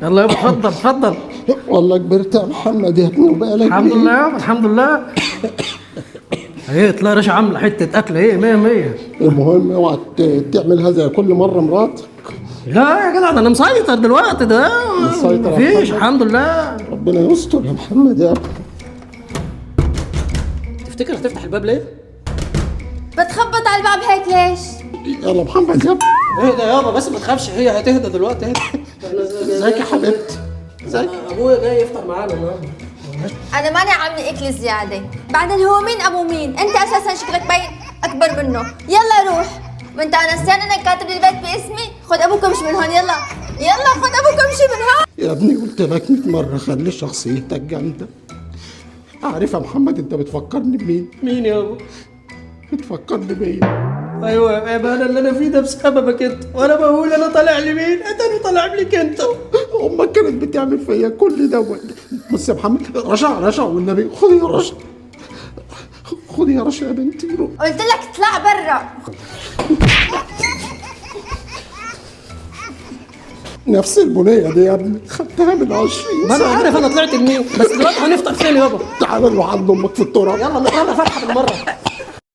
يلا يابا اتفضل اتفضل. والله كبرت يا محمد يا ابني وبقالك الحمد لله يابا الحمد لله. ايه تلاقي رشا عامله حته اكل ايه 100 100. المهم اوعى تعملها زي كل مره مراتك. لا يا جدع ده انا مسيطر دلوقتي ده. مسيطر يا مفيش محمد. الحمد لله. ربنا يستر يا محمد يا ابني. تفتكر هتفتح الباب ليه؟ بتخبط على الباب هيك ليش؟ يلا محمد يا ابني. اهدى يابا بس ما تخافش هي هتهدى دلوقتي اهدى. ازيك يا حبيبتي؟ ازيك؟ ابويا جاي يفطر معانا النهارده. انا ماني عامله اكل زياده، بعدين هو مين ابو مين؟ انت اساسا شكلك باين اكبر منه، يلا روح. وانت نسيان انك كاتب لي البيت باسمي؟ خد ابوك وامشي من هون يلا. يلا خد ابوك وامشي من هون. يا ابني قلت لك 100 مره خلي شخصيتك جامده. عارف يا محمد انت بتفكرني بمين؟ مين يابا؟ بتفكرني بيا. ايوه يا عيب انا اللي انا فيه ده بسببك انت، وانا بقول انا طالع لمين؟ انت اللي طالع لك انت. امك كانت بتعمل فيا كل ده. بص يا محمد، رشا والنبي خدي يا رشا. خدي يا رشا يا بنتي. قلت لك اطلع برا. نفس البنيه دي يا ابني خدتها من 20 ما انا سنه. عارف انا طلعت لمين، بس دلوقتي هنفطر فين يابا؟ تعال نروح عند امك في التراب. يلا فتحه بالمره.